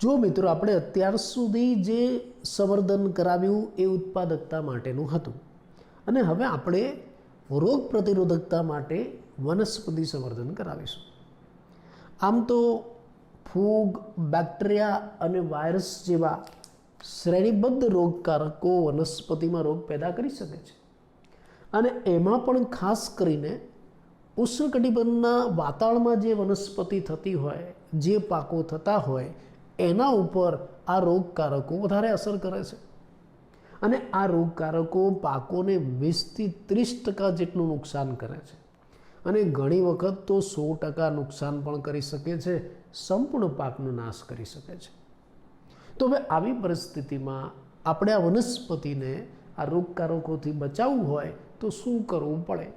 જો મિત્રો આપણે અત્યાર સુધી જે સંવર્ધન કરાવ્યું એ ઉત્પાદકતા માટેનું હતું અને હવે આપણે રોગ પ્રતિરોધકતા માટે વનસ્પતિ સંવર્ધન કરાવીશું. આમ તો ફૂગ, બેક્ટેરિયા અને વાયરસ જેવા શ્રેણીબદ્ધ રોગકારકો વનસ્પતિમાં રોગ પેદા કરી શકે છે અને એમાં પણ ખાસ કરીને ઉષ્ણકટિબંધના વાતાવરણમાં જે વનસ્પતિ થતી હોય, જે પાકો થતા હોય એના ઉપર આ રોગકારકો વધારે અસર કરે છે અને આ રોગકારકો પાકોને 20થી 30% જેટલું નુકસાન કરે છે અને ઘણી વખત તો 100% નુકસાન પણ કરી શકે છે, સંપૂર્ણ પાકનો નાશ કરી શકે છે. તો હવે આવી પરિસ્થિતિમાં આપણે આ વનસ્પતિને આ રોગકારકોથી બચાવવું હોય તો શું કરવું પડે?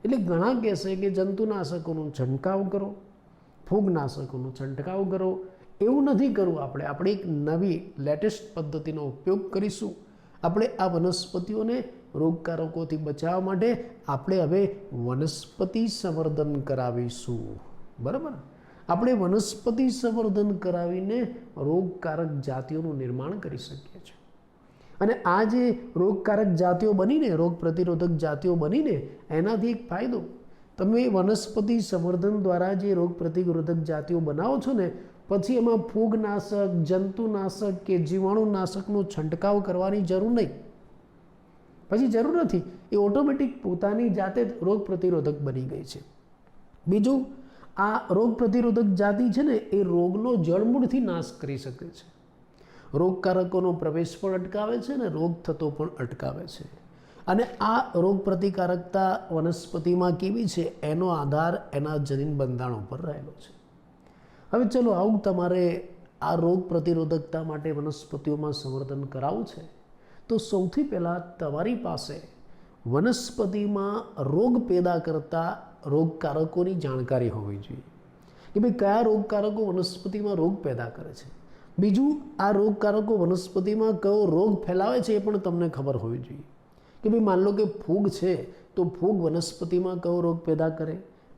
એટલે ઘણા કહેશે કે જંતુનાશકોનો છંટકાવ કરો, ફૂગનાશકોનો છંટકાવ કરો. એવું નથી કરવું. આપણે એક નવી લેટેસ્ટ પદ્ધતિનો ઉપયોગ કરીશું. આપણે આ વનસ્પતિઓને રોગકારકોથી બચાવવા માટે આપણે હવે વનસ્પતિ સંવર્ધન કરાવીશું. બરાબર? આપણે વનસ્પતિ સંવર્ધન કરાવીને રોગકારક જાતિઓનું નિર્માણ કરી શકીએ છીએ અને આ જે રોગકારક જાતિઓ બનીને, રોગ પ્રતિરોધક જાતિઓ બનીને, એનાથી એક ફાયદો, તમે વનસ્પતિ સંવર્ધન દ્વારા જે રોગ પ્રતિરોધક જાતિઓ બનાવો છો ને, પછી એમાં ફૂગનાશક, જંતુનાશક કે જીવાણુનાશકનો છંટકાવ કરવાની જરૂર નહીં. પછી જરૂર નથી, એ ઓટોમેટિક પોતાની જાતે જ રોગ પ્રતિરોધક બની ગઈ છે. બીજું, આ રોગ પ્રતિરોધક જાતિ છે ને એ રોગનો જળમૂળથી નાશ કરી શકે છે, રોગકારકોનો પ્રવેશ પણ અટકાવે છે અને રોગ થતો પણ અટકાવે છે. અને આ રોગ પ્રતિકારકતા વનસ્પતિમાં કેવી છે એનો આધાર એના જનીન બંધારણ ઉપર રહેલો છે. હવે ચલો, આવું તમારે આ રોગ પ્રતિરોધકતા માટે વનસ્પતિઓમાં સંવર્ધન કરાવવું છે તો સૌથી પહેલાં તમારી પાસે વનસ્પતિમાં રોગ પેદા કરતા રોગકારકોની જાણકારી હોવી જોઈએ કે ભાઈ કયા રોગકારકો વનસ્પતિમાં રોગ પેદા કરે છે. બીજું, આ રોગકારકો વનસ્પતિમાં કયો રોગ ફેલાવે છે એ પણ તમને ખબર હોવી જોઈએ કે ભાઈ માન લો કે ફૂગ છે તો ફૂગ વનસ્પતિમાં કયો રોગ પેદા કરે,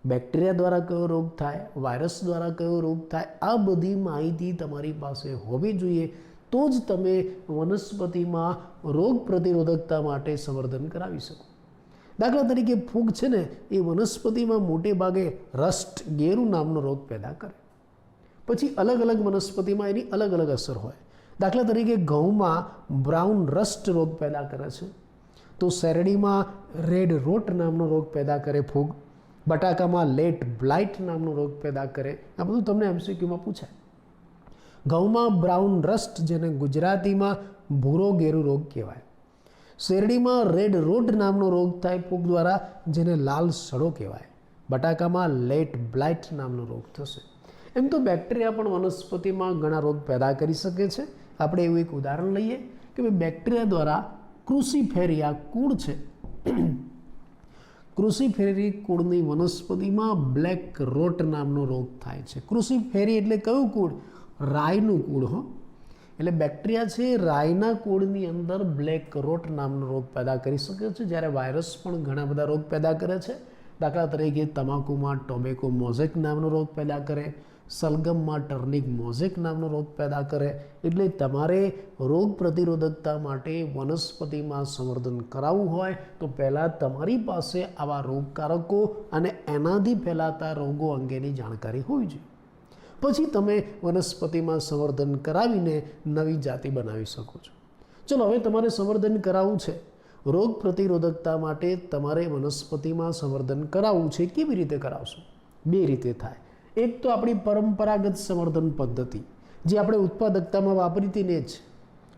બેક્ટેરિયા દ્વારા કયો રોગ થાય, વાયરસ દ્વારા કયો રોગ થાય. આ બધી માહિતી તમારી પાસે હોવી જોઈએ, તો જ તમે વનસ્પતિમાં રોગ પ્રતિરોધકતા માટે સંવર્ધન કરાવી શકો. દાખલા તરીકે ફૂગ છે ને એ વનસ્પતિમાં મોટે ભાગે રસ્ટ ગેરુ નામનો રોગ પેદા કરે. પછી અલગ અલગ વનસ્પતિમાં એની અલગ અલગ અસર હોય. દાખલા તરીકે ઘઉંમાં બ્રાઉન રસ્ટ રોગ પેદા કરે છે, તો શેરડીમાં રેડ રોટ નામનો રોગ પેદા કરે ફૂગ, બટાકામાં લેટ બ્લાઇટ નામનો રોગ પેદા કરે. આ બધું તમને MCQમાં પૂછાય. ઘઉંમાં બ્રાઉન રસ્ટ, જેને ગુજરાતીમાં ભૂરો ગેરુ રોગ કહેવાય. શેરડીમાં રેડ રોટ નામનો રોગ થાય ફૂગ દ્વારા, જેને લાલ સડો કહેવાય. બટાકામાં લેટ બ્લાઇટ નામનો રોગ થશે. એમ તો બેક્ટેરિયા પણ વનસ્પતિમાં ઘણા રોગ પેદા કરી શકે છે. આપણે એવું એક ઉદાહરણ લઈએ કે ભાઈ બેક્ટેરિયા દ્વારા ક્રુસિફેરિયા કુળ છે, ક્રુસિફેરી કુળની વનસ્પતિમાં બ્લેક રોટ નામનો રોગ થાય છે. ક્રુસિફેરી એટલે કયું કુળ? રાઈનું કુળ. એટલે બેક્ટેરિયા છે રાઈના કુળની અંદર બ્લેક રોટ નામનો રોગ પેદા કરી શકે છે, જ્યારે વાયરસ પણ ઘણા બધા રોગ પેદા કરે છે. દાખલા તરીકે તમાકુમાં ટોબેકો મોઝેક નામનો રોગ પેદા કરે, સલગમમાં ટર્નિક મોઝેક નામનો રોગ પેદા કરે. એટલે તમારે રોગ પ્રતિરોધકતા માટે વનસ્પતિમાં સંવર્ધન કરાવવું હોય તો પહેલાં તમારી પાસે આવા રોગકારકો અને એનાથી ફેલાતા રોગો અંગેની જાણકારી હોવી જોઈએ. પછી તમે વનસ્પતિમાં સંવર્ધન કરાવીને નવી જાતિ બનાવી શકો છો. ચલો, હવે તમારે સંવર્ધન કરાવવું છે. રોગ પ્રતિરોધકતા માટે તમારે વનસ્પતિમાં સંવર્ધન કરાવવું છે. કેવી રીતે કરાવશો? બે રીતે થાય. એક તો આપણી પરંપરાગત સંવર્ધન પદ્ધતિ, જે આપણે ઉત્પાદકતામાં વાપરીતી ને જ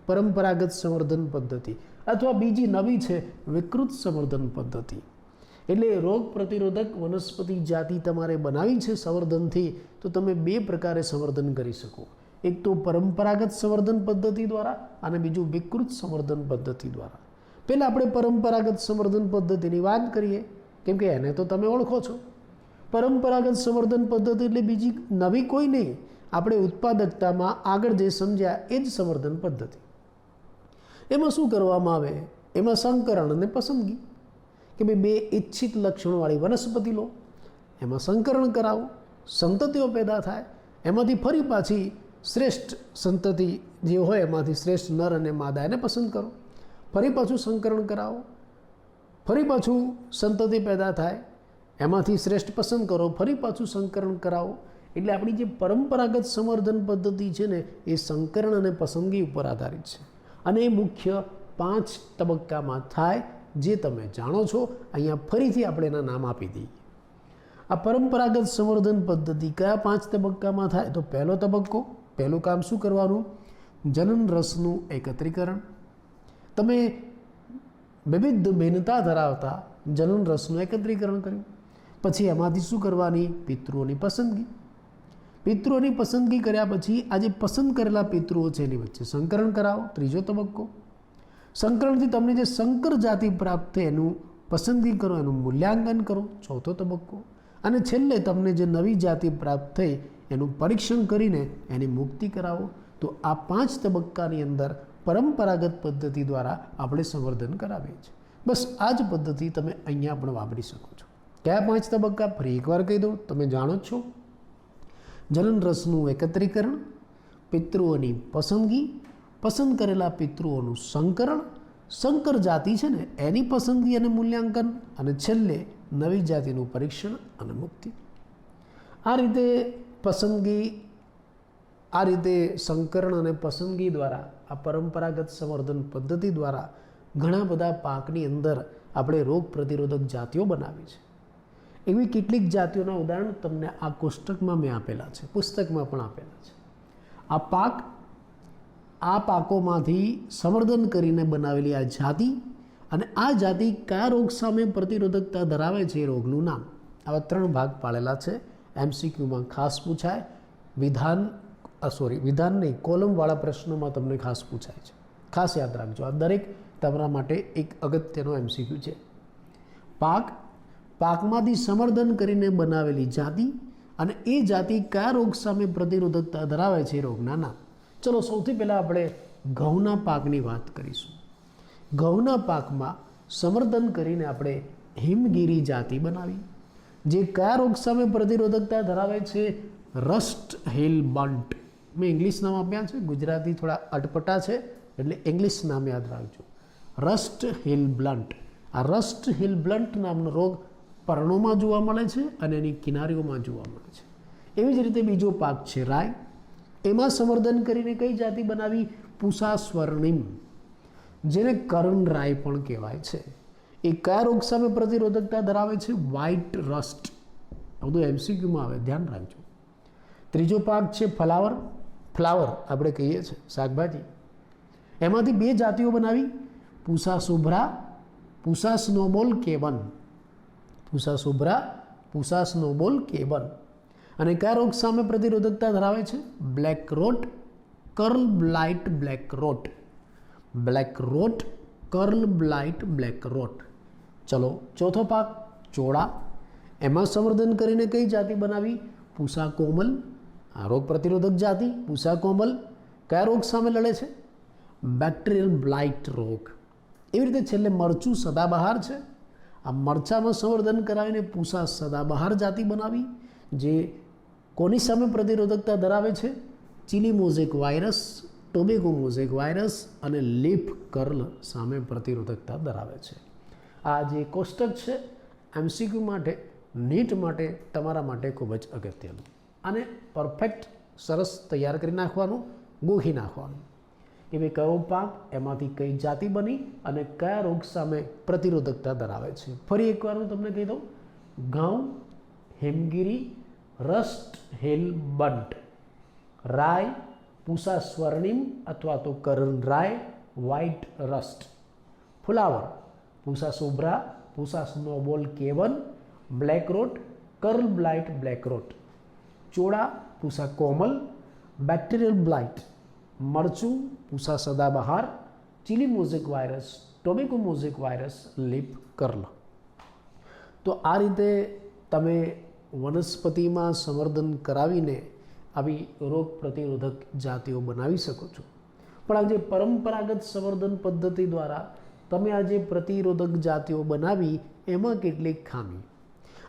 પરંપરાગત સંવર્ધન પદ્ધતિ, અથવા બીજી નવી છે વિકૃત સંવર્ધન પદ્ધતિ. એટલે રોગ પ્રતિરોધક વનસ્પતિ જાતિ તમારે બનાવી છે સંવર્ધનથી, તો તમે બે પ્રકારે સંવર્ધન કરી શકો. એક તો પરંપરાગત સંવર્ધન પદ્ધતિ દ્વારા અને બીજું વિકૃત સંવર્ધન પદ્ધતિ દ્વારા. પહેલાં આપણે પરંપરાગત સંવર્ધન પદ્ધતિની વાત કરીએ, કેમ કે એને તો તમે ઓળખો છો. પરંપરાગત સંવર્ધન પદ્ધતિ એટલે બીજી નવી કોઈ નહીં, આપણે ઉત્પાદકતામાં આગળ જે સમજ્યા એ જ સંવર્ધન પદ્ધતિ. એમાં શું કરવામાં આવે? એમાં સંકરણ અને પસંદગી, કે ભાઈ બે ઇચ્છિત લક્ષણોવાળી વનસ્પતિ લો, એમાં સંકરણ કરાવો, સંતતિઓ પેદા થાય, એમાંથી ફરી પાછી શ્રેષ્ઠ સંતતિ જે હોય એમાંથી શ્રેષ્ઠ નર અને માદા એને પસંદ કરો, ફરી પાછું સંકરણ કરાવો, ફરી પાછું સંતતિ પેદા થાય, એમાંથી શ્રેષ્ઠ પસંદ કરો, ફરી પાછું સંકરણ કરાવો. એટલે આપણી જે પરંપરાગત સંવર્ધન પદ્ધતિ છે ને એ સંકરણ અને પસંદગી ઉપર આધારિત છે અને એ મુખ્ય 5 તબક્કામાં થાય, જે તમે જાણો છો. અહીંયા ફરીથી આપણે એના નામ આપી દઈએ. આ પરંપરાગત સંવર્ધન પદ્ધતિ કયા 5 તબક્કામાં થાય? તો પહેલો તબક્કો, પહેલું કામ શું કરવાનું? જનન રસનું એકત્રીકરણ. તમે વિવિધ ભિન્નતા ધરાવતા જનન રસનું એકત્રીકરણ કર્યું. પછી એમાંથી શું કરવાની? પિતૃઓની પસંદગી. પિતૃઓની પસંદગી કર્યા પછી આ જે પસંદ કરેલા પિતૃઓ છે એની વચ્ચે સંકરણ કરાવો, ત્રીજો તબક્કો. સંકરણથી તમને જે સંકર જાતિ પ્રાપ્ત થાય એનું પસંદગી કરો, એનું મૂલ્યાંકન કરો, ચોથો તબક્કો. અને છેલ્લે તમને જે નવી જાતિ પ્રાપ્ત થઈ એનું પરીક્ષણ કરીને એની મુક્તિ કરાવો. તો આ 5 તબક્કાની અંદર પરંપરાગત પદ્ધતિ દ્વારા આપણે સંવર્ધન કરાવીએ છીએ. બસ આ જ પદ્ધતિ તમે અહીંયા પણ વાપરી શકો છો. કયા 5 તબક્કા? ફરી એકવાર કહી દઉં, તમે જાણો જ છો. જનન રસનું એકત્રીકરણ, પિતૃઓની પસંદગી, પસંદ કરેલા પિતૃઓનું સંકરણ, સંકર જાતિ છે ને એની પસંદગી અને મૂલ્યાંકન, અને છેલ્લે નવી જાતિનું પરીક્ષણ અને મુક્તિ. આ રીતે પસંદગી, આ રીતે સંકરણ અને પસંદગી દ્વારા, આ પરંપરાગત સંવર્ધન પદ્ધતિ દ્વારા ઘણા બધા પાકની અંદર આપણે રોગ પ્રતિરોધક જાતિઓ બનાવી છે. એવી કેટલીક જાતિઓના ઉદાહરણ તમને આ કોષ્ટકમાં મેં આપેલા છે, પુસ્તકમાં પણ આપેલા છે. આ પાકોમાંથી સંવર્ધન કરીને બનાવેલી આ જાતિ, અને આ જાતિ કયા રોગ સામે પ્રતિરોધકતા ધરાવે છે એ રોગનું નામ. આવા 3 ભાગ પાડેલા છે. MCQમાં ખાસ પૂછાય, વિધાન નહીં, કોલમવાળા પ્રશ્નોમાં તમને ખાસ પૂછાય છે. ખાસ યાદ રાખજો, આ દરેક તમારા માટે એક અગત્યનો MCQ છે. પાકમાંથી સંવર્ધન કરીને બનાવેલી જાતિ, અને એ જાતિ કયા રોગ સામે પ્રતિરોધકતા ધરાવે છે એ રોગના નામ. ચલો સૌથી પહેલાં આપણે ઘઉંના પાકની વાત કરીશું. ઘઉંના પાકમાં સંવર્ધન કરીને આપણે હિમગીરી જાતિ બનાવી, જે કયા રોગ સામે પ્રતિરોધકતા ધરાવે છે? Rust hill bunt. મેં ઇંગ્લિશ નામ આપ્યા છે, ગુજરાતી થોડા અટપટા છે એટલે ઇંગ્લિશ નામ યાદ રાખજો. Rust hill blunt. આ રસ્ટ હિલ બ્લન્ટ નામનો રોગ પર્ણોમાં જોવા મળે છે અને એની કિનારીઓમાં જોવા મળે છે. એવી જ રીતે બીજો પાક છે રાય. એમાં સંવર્ધન કરીને કઈ જાતિ બનાવી? પૂષા સ્વર્ણિમ, જેને કરણ રાય પણ કહેવાય છે. એ કયા રોગ સામે પ્રતિરોધકતા ધરાવે છે? White rust. આ બધું MCQમાં આવે, ધ્યાન રાખજો. ત્રીજો પાક છે ફ્લાવર આપણે કહીએ છીએ શાકભાજી. એમાંથી 2 જાતિઓ બનાવી, Pusha Shubhra, Pusa snowball K1. Pusha Shubhra, Pusa snowball K1. અને કયા રોગ સામે પ્રતિરોધકતા ધરાવે છે? Black rot, curl blight black રોટ. Black rot, curl blight black રોટ. ચલો ચોથો પાક ચોળા. એમાં સંવર્ધન કરીને કઈ જાતિ બનાવી? પૂષા કોમલ. આ રોગ પ્રતિરોધક જાતિ પૂષા કોમલ કયા રોગ સામે લડે છે? બેક્ટેરિયલ બ્લાઇટ રોગ. એવી રીતે છેલ્લે મરચું સદાબહાર છે. આ મરચામાં સંવર્ધન કરાવીને પૂષા સદાબહાર જાતિ બનાવી, જે કોની સામે પ્રતિરોધકતા ધરાવે છે? Chilli mosaic virus, tobacco mosaic virus અને લીફ કર્લ સામે પ્રતિરોધકતા ધરાવે છે. આ જે કોષ્ટક છે MCQ માટે, નીટ માટે, તમારા માટે ખૂબ જ અગત્યનું. આને પરફેક્ટ સરસ તૈયાર કરી નાખવાનું, ગોખી નાખવાનું કે ભાઈ કયો પાક, એમાંથી કઈ જાતિ બની અને કયા રોગ સામે પ્રતિરોધકતા ધરાવે છે. ફરી એકવાર હું તમને કહી દઉં: ઘઉં, હિમગીરી, રસ્ટ હિલ બન્ટ, રાય, પૂષા સ્વર્ણિમ અથવા તો Karan Rai, white rust, flower, Pusa Shubhra, Pusa snowball K1, black rot, curl blight black rot, ચોળા, પૂષા કોમલ, બેક્ટેરિયલ બ્લાઇટ, મરચું, Pusa Sadabahar, chilli mosaic virus, tobacco mosaic virus, leaf curl. તો આ રીતે તમે વનસ્પતિમાં સંવર્ધન કરાવીને આવી રોગ પ્રતિરોધક જાતિઓ બનાવી શકો છો. પણ આ જે પરંપરાગત સંવર્ધન પદ્ધતિ દ્વારા તમે આ જે પ્રતિરોધક જાતિઓ બનાવી એમાં કેટલીક ખામી,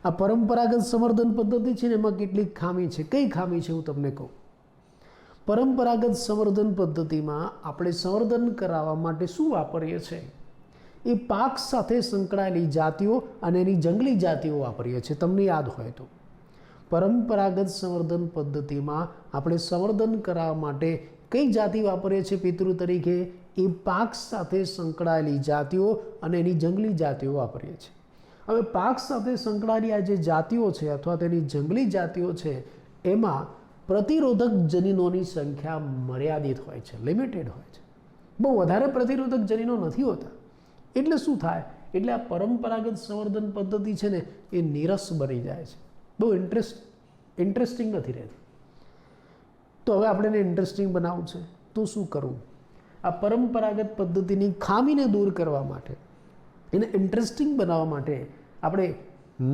આ પરંપરાગત સંવર્ધન પદ્ધતિ છે ને એમાં કેટલીક ખામી છે. કઈ ખામી છે હું તમને કહું. પરંપરાગત સંવર્ધન પદ્ધતિમાં આપણે સંવર્ધન કરાવવા માટે શું વાપરીએ છીએ? એ પાક સાથે સંકળાયેલી જાતિઓ અને એની જંગલી જાતિઓ વાપરીએ છીએ. તમને યાદ હોય તો પરંપરાગત સંવર્ધન પદ્ધતિમાં આપણે સંવર્ધન કરાવવા માટે કઈ જાતિ વાપરીએ છીએ પિતૃ તરીકે? એ પાક સાથે સંકળાયેલી જાતિઓ અને એની જંગલી જાતિઓ વાપરીએ છીએ. હવે પાક સાથે સંકળાયેલી આ જે જાતિઓ છે અથવા તેની જંગલી જાતિઓ છે એમાં પ્રતિરોધક જનીનોની સંખ્યા મર્યાદિત હોય છે, લિમિટેડ હોય છે. બહુ વધારે પ્રતિરોધક જનીનો નથી હોતા. એટલે શું થાય? એટલે આ પરંપરાગત સંવર્ધન પદ્ધતિ છે ને એ નીરસ બની જાય છે, બહુ ઇન્ટરેસ્ટિંગ નથી રહેતી. તો હવે આપણે એને ઇન્ટરેસ્ટિંગ બનાવવું છે તો શું કરવું? આ પરંપરાગત પદ્ધતિની ખામીને દૂર કરવા માટે, એને ઇન્ટરેસ્ટિંગ બનાવવા માટે આપણે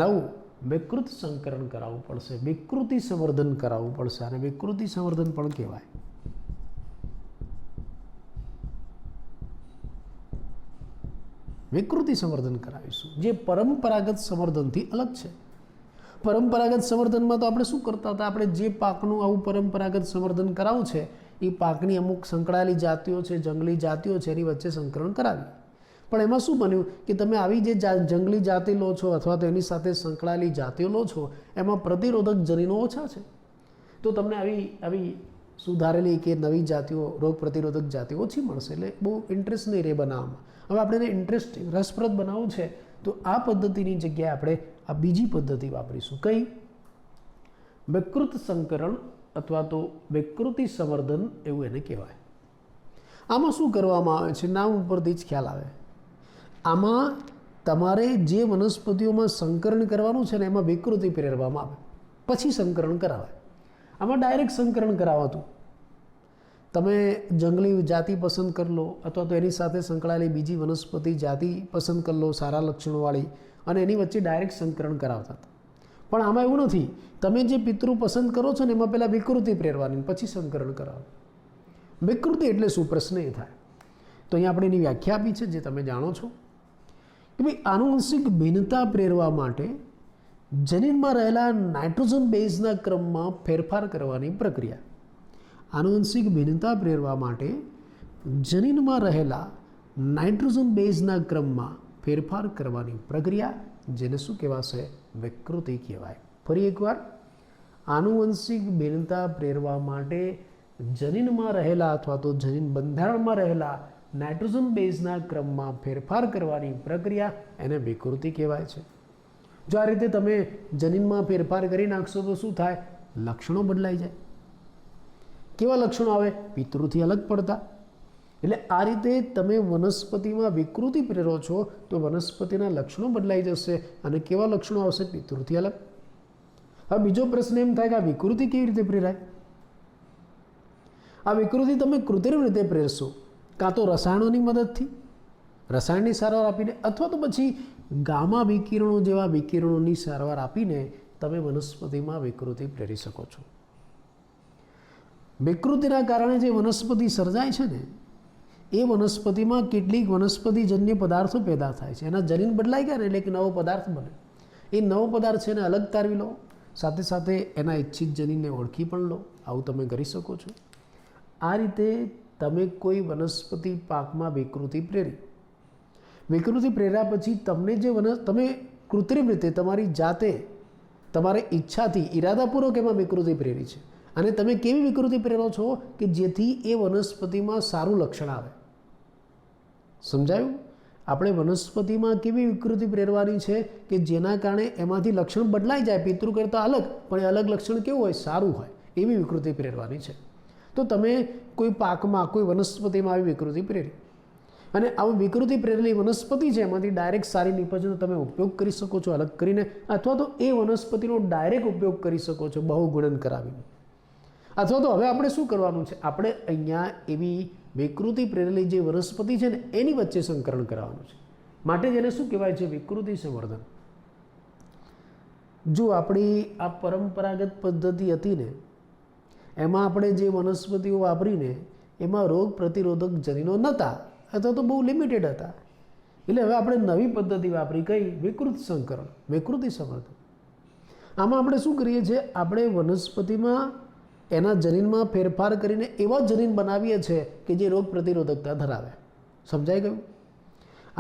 નવું વિકૃત સંકરણ કરાવવું પડશે, વિકૃતિ સંવર્ધન કરાવવું પડશે. અને વિકૃતિ સંવર્ધન પણ કહેવાય. વિકૃતિ સંવર્ધન કરાવીશું જે પરંપરાગત સંવર્ધનથી અલગ છે. પરંપરાગત સંવર્ધનમાં તો આપણે શું કરતા હતા? આપણે જે પાકનું આવું પરંપરાગત સંવર્ધન કરાવવું છે એ પાકની અમુક સંકળાયેલી જાતિઓ છે, જંગલી જાતિઓ છે, એની વચ્ચે સંકરણ કરાવી. પણ એમાં શું બન્યું કે તમે આવી જે જંગલી જાતિ લો છો અથવા તો એની સાથે સંકળાયેલી જાતિઓ લો છો એમાં પ્રતિરોધક જનીનો ઓછા છે, તો તમને આવી સુધારેલી કે નવી જાતિઓ, રોગ પ્રતિરોધક જાતિઓ ઓછી મળશે. એટલે બહુ ઇન્ટરેસ્ટ નહીં રહે બનાવવામાં. હવે આપણે એને ઇન્ટરેસ્ટિંગ, રસપ્રદ બનાવવું છે તો આ પદ્ધતિની જગ્યાએ આપણે આ બીજી પદ્ધતિ વાપરીશું. કઈ? વિકૃત સંકરણ અથવા તો વિકૃતિ સંવર્ધન એવું એને કહેવાય. આમાં શું કરવામાં આવે છે? નામ ઉપરથી જ ખ્યાલ આવે. આમાં તમારે જે વનસ્પતિઓમાં સંકરણ કરવાનું છે ને એમાં વિકૃતિ પ્રેરવામાં આવે, પછી સંકરણ કરાવાય. આમાં ડાયરેક્ટ સંકરણ કરાવાતું. તમે જંગલી જાતિ પસંદ કરી લો અથવા તો એની સાથે સંકળાયેલી બીજી વનસ્પતિ જાતિ પસંદ કરી લો સારા લક્ષણોવાળી, અને એની વચ્ચે ડાયરેક્ટ સંકરણ કરાવતા હતા. પણ આમાં એવું નથી. તમે જે પિતૃ પસંદ કરો છો ને એમાં પહેલાં વિકૃતિ પ્રેરવાની, પછી સંકરણ કરાવવાનું. વિકૃતિ એટલે શું? પ્રશ્ન એ થાય. તો અહીંયા આપણે એની વ્યાખ્યા આપી છે જે તમે જાણો છો કે ભાઈ આનુવંશિક ભિન્નતા પ્રેરવા માટે જનીનમાં રહેલા નાઇટ્રોજન બેઝના ક્રમમાં ફેરફાર કરવાની પ્રક્રિયા. આનુવંશિક ભિન્નતા પ્રેરવા માટે જનીનમાં રહેલા નાઇટ્રોજન બેઝના ક્રમમાં ફેરફાર કરવાની પ્રક્રિયા, જેને શું કહેવાશે? વિકૃતિ કહેવાય. ફરી એકવાર, આનુવંશિક ભિન્નતા પ્રેરવા માટે જનીનમાં રહેલા અથવા તો જનીન બંધારણમાં રહેલા નાઇટ્રોજન બેઝના ક્રમમાં ફેરફાર કરવાની પ્રક્રિયા એને વિકૃતિ કહેવાય છે. જો આ રીતે તમે જનીનમાં ફેરફાર કરી નાખશો તો શું થાય? લક્ષણો બદલાઈ જાય. કેવા લક્ષણો આવે? પિતૃથી અલગ પડતા. એટલે આ રીતે તમે વનસ્પતિમાં વિકૃતિ પ્રેરો છો તો વનસ્પતિના લક્ષણો બદલાઈ જશે. અને કેવા લક્ષણો આવશે? પિતૃથી અલગ. હવે બીજો પ્રશ્ન એમ થાય કે આ વિકૃતિ કેવી રીતે પ્રેરાય? આ વિકૃતિ તમે કૃત્રિમ રીતે પ્રેરશો, કાં તો રસાયણોની મદદથી, રસાયણની સારવાર આપીને, અથવા તો પછી ગામા વિકિરણો જેવા વિકિરણોની સારવાર આપીને તમે વનસ્પતિમાં વિકૃતિ પ્રેરી શકો છો. વિકૃતિના કારણે જે વનસ્પતિ સર્જાય છે ને એ વનસ્પતિમાં કેટલીક વનસ્પતિજન્ય પદાર્થો પેદા થાય છે. એના જનીન બદલાઈ ગયા ને એટલે એક નવો પદાર્થ બને. એ નવો પદાર્થ છે એને અલગ તારવી લો, સાથે સાથે એના ઇચ્છિત જનીનને ઓળખી પણ લો. આવું તમે કરી શકો છો. આ રીતે તમે કોઈ વનસ્પતિ પાકમાં વિકૃતિ પ્રેરી. વિકૃતિ પ્રેર્યા પછી તમને જે તમે કૃત્રિમ રીતે તમારી જાતે તમારી ઈચ્છાથી ઈરાદાપૂર્વક એમાં વિકૃતિ પ્રેરી છે. અને તમે કેવી વિકૃતિ પ્રેરો છો કે જેથી એ વનસ્પતિમાં સારું લક્ષણ આવે. સમજાયું? આપણે વનસ્પતિમાં કેવી વિકૃતિ પ્રેરવાની છે કે જેના કારણે એમાંથી લક્ષણ બદલાઈ જાય, પિતૃ કરતાં અલગ, પણ એ અલગ લક્ષણ કેવું હોય? સારું હોય. એવી વિકૃતિ પ્રેરવાની છે. તો તમે કોઈ પાકમાં, કોઈ વનસ્પતિમાં આવી વિકૃતિ પ્રેરી, અને આવી વિકૃતિ પ્રેરેલી વનસ્પતિ છે એમાંથી ડાયરેક્ટ સારી નિપજનો તમે ઉપયોગ કરી શકો છો અલગ કરીને, અથવા તો એ વનસ્પતિનો ડાયરેક્ટ ઉપયોગ કરી શકો છો બહુગુણન કરાવીને. અથવા તો હવે આપણે શું કરવાનું છે? આપણે અહીંયા એવી વિકૃતિ પ્રેરેલી જે વનસ્પતિ છે ને એની વચ્ચે સંકરણ કરાવવાનું છે. માટે જેને શું કહેવાય છે? વિકૃતિ સંવર્ધન. જો આપણી આ પરંપરાગત પદ્ધતિ હતી ને એમાં આપણે જે વનસ્પતિઓ વાપરીને એમાં રોગ પ્રતિરોધક જનીનો નહોતા અથવા તો બહુ લિમિટેડ હતા, એટલે હવે આપણે નવી પદ્ધતિ વાપરી, કઈ? વિકૃત સંકરણ, વિકૃતિ સંવર્ધન. આમાં આપણે શું કરીએ છીએ? આપણે વનસ્પતિમાં એના જનીનમાં ફેરફાર કરીને એવા જનીન બનાવીએ છીએ કે જે રોગ પ્રતિરોધકતા ધરાવે. સમજાઈ ગયું?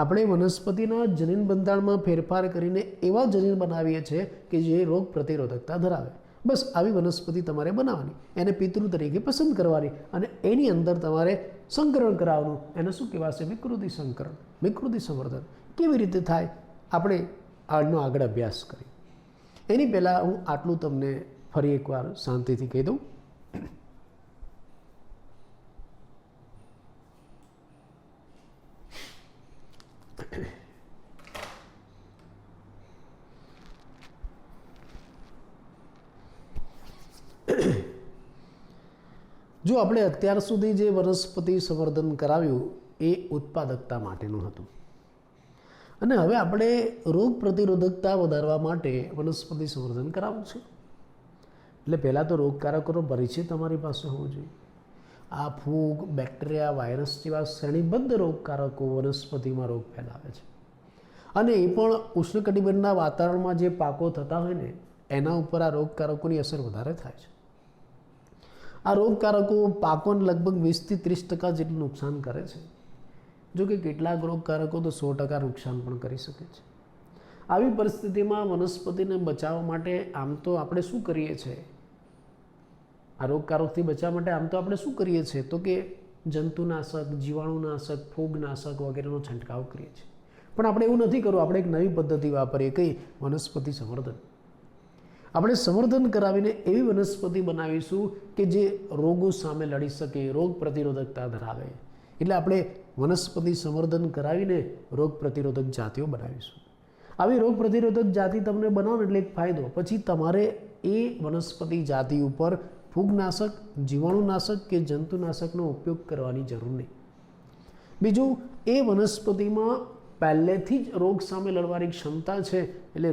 આપણે વનસ્પતિના જનીન બંધારણમાં ફેરફાર કરીને એવા જનીન બનાવીએ છીએ કે જે રોગ પ્રતિરોધકતા ધરાવે. બસ આવી વનસ્પતિ તમારે બનાવવાની, એને પિતૃ તરીકે પસંદ કરવાની અને એની અંદર તમારે સંકરણ કરાવવાનું. એને શું કહેવાશે? વિકૃતિ સંકરણ, વિકૃતિ સંવર્ધન. કેવી રીતે થાય આપણે આનો આગળ અભ્યાસ કરીએ. એની પહેલાં હું આટલું તમને ફરી એકવાર શાંતિથી કહી દઉં. જો આપણે અત્યાર સુધી જે વનસ્પતિ સંવર્ધન કરાવ્યું એ ઉત્પાદકતા માટેનું હતું અને હવે આપણે રોગ પ્રતિરોધકતા વધારવા માટે વનસ્પતિ સંવર્ધન કરાવવું છે. એટલે પહેલાં તો રોગકારકોનો પરિચય તમારી પાસે હોવો જોઈએ. આ ફૂગ, બેક્ટેરિયા, વાયરસ જેવા શ્રેણીબદ્ધ રોગકારકો વનસ્પતિમાં રોગ ફેલાવે છે અને એ પણ ઉષ્ણકટિબંધના વાતાવરણમાં જે પાકો થતા હોય ને એના ઉપર આ રોગકારકોની અસર વધારે થાય છે. આ રોગકારકો પાકોને લગભગ 20 થી 30% જેટલું નુકસાન કરે છે. જો કે કેટલાક રોગકારકો તો 100% નુકસાન પણ કરી શકે છે. આવી પરિસ્થિતિમાં વનસ્પતિને બચાવવા માટે આમ તો આપણે શું કરીએ છીએ? આ રોગકારકથી બચાવવા માટે આમ તો આપણે શું કરીએ છીએ? તો કે જંતુનાશક, જીવાણુનાશક, ફૂગનાશક વગેરેનો છંટકાવ કરીએ છીએ. પણ આપણે એવું નથી કરવું. આપણે એક નવી પદ્ધતિ વાપરીએ, કઈ? વનસ્પતિ સંવર્ધન. આપણે સંવર્ધન કરાવીને એવી વનસ્પતિ બનાવીશું કે જે રોગો સામે લડી શકે, રોગ પ્રતિરોધકતા ધરાવે. એટલે આપણે વનસ્પતિ સંવર્ધન કરાવીને રોગ પ્રતિરોધક જાતિઓ બનાવીશું. આવી રોગ પ્રતિરોધક જાતિ તમને બનાવો એટલે એક ફાયદો, પછી તમારે એ વનસ્પતિ જાતિ ઉપર ફૂગનાશક, જીવાણુનાશક કે જંતુનાશકનો ઉપયોગ કરવાની જરૂર નહીં. બીજું, એ વનસ્પતિમાં પહેલેથી જ રોગ સામે લડવાની ક્ષમતા છે. એટલે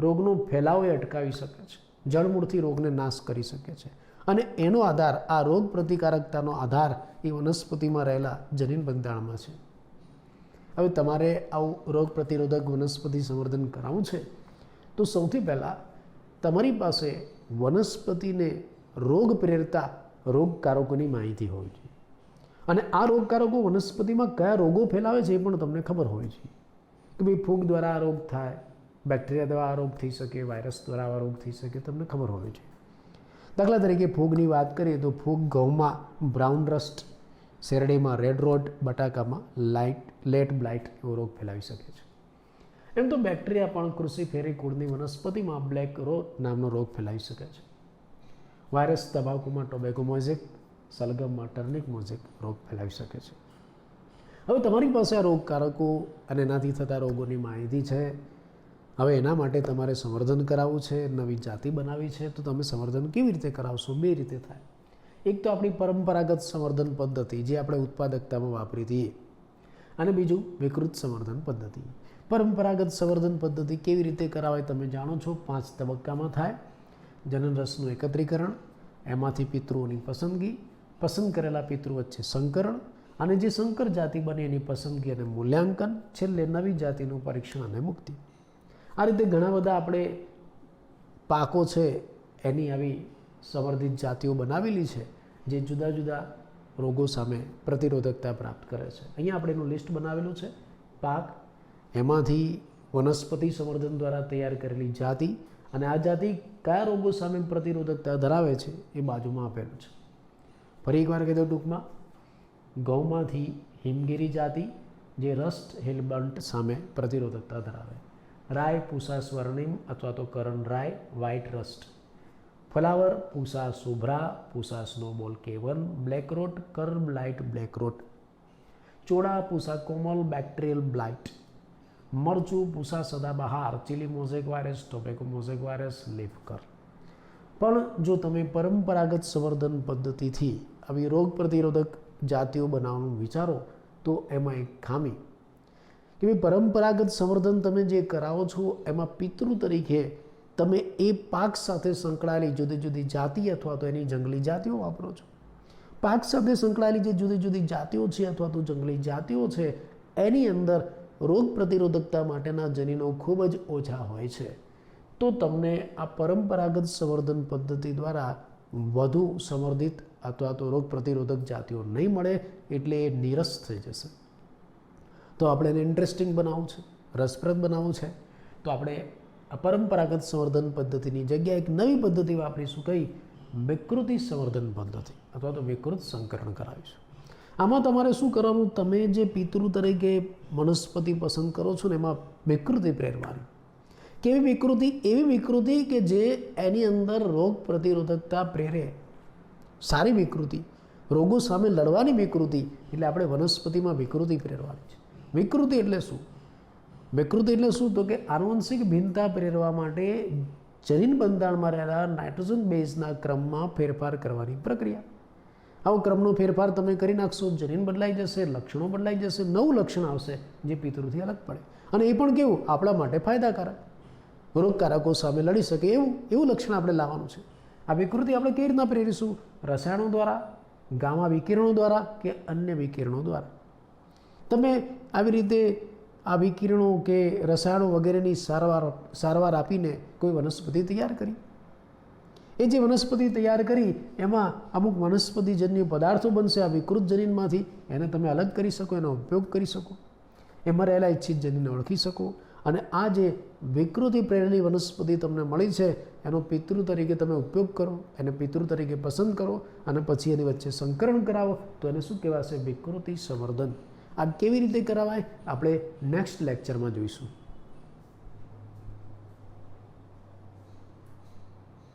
રોગનો ફેલાવો એ અટકાવી શકે છે, જળમૂળથી રોગને નાશ કરી શકે છે અને એનો આધાર, આ રોગ પ્રતિકારકતાનો આધાર એ વનસ્પતિમાં રહેલા જનીન બંધારણમાં છે. હવે તમારે આવું રોગ પ્રતિરોધક વનસ્પતિ સંવર્ધન કરાવવું છે તો સૌથી પહેલાં તમારી પાસે વનસ્પતિને રોગ પ્રેરતા રોગકારકોની માહિતી હોવી જોઈએ અને આ રોગકારકો વનસ્પતિમાં કયા રોગો ફેલાવે છે એ પણ તમને ખબર હોવી જોઈએ કે ભાઈ ફૂગ દ્વારા આ રોગ થાય, બેક્ટેરિયા દ્વારા આ રોગ થઈ શકે, વાયરસ દ્વારા આ રોગ થઈ શકે, તમને ખબર હોવી જોઈએ. દાખલા તરીકે ફૂગની વાત કરીએ તો ફૂગ ઘઉંમાં બ્રાઉન રસ્ટ, શેરડીમાં રેડ રોટ, બટાકામાં લેટ બ્લાઇટ એવો રોગ ફેલાવી શકે છે. એમ તો બેક્ટેરિયા પણ ક્રુસિફેરી કુળની વનસ્પતિમાં બ્લેક રોટ નામનો રોગ ફેલાવી શકે છે. વાયરસ તમાકુમાં ટોબેકો મોઝેક, સલગમમાં ટર્નિક મોઝેક રોગ ફેલાવી શકે છે. હવે તમારી પાસે આ રોગકારકો અને એનાથી થતા રોગોની માહિતી છે. હવે એના માટે તમારે સંવર્ધન કરાવવું છે, નવી જાતિ બનાવી છે. તો તમે સંવર્ધન કેવી રીતે કરાવશો? બે રીતે થાય. એક તો આપણી પરંપરાગત સંવર્ધન પદ્ધતિ જે આપણે ઉત્પાદકતામાં વાપરી હતી અને બીજું વિકૃત સંવર્ધન પદ્ધતિ. પરંપરાગત સંવર્ધન પદ્ધતિ કેવી રીતે કરાવાય તમે જાણો છો. 5 તબક્કામાં થાય. જનનરસનું એકત્રીકરણ, એમાંથી પિતૃઓની પસંદગી, પસંદ કરેલા પિતૃ વચ્ચે સંકરણ અને જે સંકર જાતિ બને એની પસંદગી અને મૂલ્યાંકન, છેલ્લે નવી જાતિનું પરીક્ષણ અને મુક્તિ. આ રીતે ઘણા બધા આપણે પાકો છે એની આવી સંવર્ધિત જાતિઓ બનાવેલી છે જે જુદા જુદા રોગો સામે પ્રતિરોધકતા પ્રાપ્ત કરે છે. અહીંયા આપણે એનું લિસ્ટ બનાવેલું છે. પાક, એમાંથી વનસ્પતિ સંવર્ધન દ્વારા તૈયાર કરેલી જાતિ અને આ જાતિ કયા રોગો સામે પ્રતિરોધકતા ધરાવે છે એ બાજુમાં આપેલું છે. ફરી એકવાર કહી દઉં ટૂંકમાં, ઘઉંમાંથી હિમગીરી જાતિ જે રસ્ટ હેલબન્ટ સામે પ્રતિરોધકતા ધરાવે. રાય પૂસા સ્વર્ણિમ અથવા તો Karan Rai white rust. Flower Pusa Shubhra, Pusa snowball K1 black rot, curl blight black rot. ચોળા પૂસા કોમલ બેક્ટેરિયલ બ્લાઇટ. મરચું Pusa Sadabahar, chilli mosaic virus, tobacco mosaic virus, leaf curl. પણ જો તમે પરંપરાગત સંવર્ધન પદ્ધતિથી આવી રોગ પ્રતિરોધક જાતિઓ બનાવવાનું વિચારો તો એમાં એક ખામી કે ભાઈ પરંપરાગત સંવર્ધન તમે જે કરાવો છો એમાં પિતૃ તરીકે તમે એ પાક સાથે સંકળાયેલી જુદી જુદી જાતિ અથવા તો એની જંગલી જાતિઓ વાપરો છો. પાક સાથે સંકળાયેલી જે જુદી જુદી જાતિઓ છે અથવા તો જંગલી જાતિઓ છે એની અંદર રોગ પ્રતિરોધકતા માટેના જનીનો ખૂબ જ ઓછા હોય છે, તો તમને આ પરંપરાગત સંવર્ધન પદ્ધતિ દ્વારા વધુ સંવર્ધિત અથવા તો રોગ પ્રતિરોધક જાતિઓ નહીં મળે, એટલે એ નિરસ થઈ જશે. તો આપણે એને ઇન્ટરેસ્ટિંગ બનાવવું છે, રસપ્રદ બનાવવું છે, તો આપણે આ પરંપરાગત સંવર્ધન પદ્ધતિની જગ્યાએ એક નવી પદ્ધતિ વાપરીશું. કઈ? વિકૃતિ સંવર્ધન પદ્ધતિ અથવા તો વિકૃત સંકરણ કરાવીશું. આમાં તમારે શું કરવાનું? તમે જે પિતૃ તરીકે વનસ્પતિ પસંદ કરો છો ને એમાં વિકૃતિ પ્રેરવાની. કેવી વિકૃતિ? એવી વિકૃતિ કે જે એની અંદર રોગ પ્રતિરોધકતા પ્રેરે, સારી વિકૃતિ, રોગો સામે લડવાની વિકૃતિ. એટલે આપણે વનસ્પતિમાં વિકૃતિ પ્રેરવાની છે. વિકૃતિ એટલે શું? વિકૃતિ એટલે શું? તો કે આનુવંશિક ભિન્નતા પ્રેરવા માટે જનીન બંધારણમાં રહેલા નાઇટ્રોજન બેઝના ક્રમમાં ફેરફાર કરવાની પ્રક્રિયા. આવો ક્રમનો ફેરફાર તમે કરી નાખશો, જનીન બદલાઈ જશે, લક્ષણો બદલાઈ જશે, નવું લક્ષણ આવશે જે પિતૃથી અલગ પડે, અને એ પણ કેવું? આપણા માટે ફાયદાકારક, રોગકારકો સામે લડી શકે એવું લક્ષણ આપણે લાવવાનું છે. આ વિકૃતિ આપણે કેવી રીતના પ્રેરીશું? રસાયણો દ્વારા, ગામા વિકિરણો દ્વારા કે અન્ય વિકિરણો દ્વારા. તમે આવી રીતે આ વિકિરણો કે રસાયણો વગેરેની સારવાર આપીને કોઈ વનસ્પતિ તૈયાર કરી. એ જે વનસ્પતિ તૈયાર કરી એમાં અમુક વનસ્પતિજન્ય પદાર્થો બનશે આ વિકૃત જનીનમાંથી. એને તમે અલગ કરી શકો, એનો ઉપયોગ કરી શકો, એમાં રહેલા ઇચ્છિત જનીનને ઓળખી શકો, અને આ જે વિકૃતિ પ્રેરેલી વનસ્પતિ તમને મળી છે એનો પિતૃ તરીકે તમે ઉપયોગ કરો, એને પિતૃ તરીકે પસંદ કરો, અને પછી એની વચ્ચે સંકરણ કરાવો, તો એને શું કહેવાશે? વિકૃતિ સંવર્ધન. આ કેવી રીતે કરાવાય આપણે નેક્સ્ટ લેક્ચરમાં જોઈશું.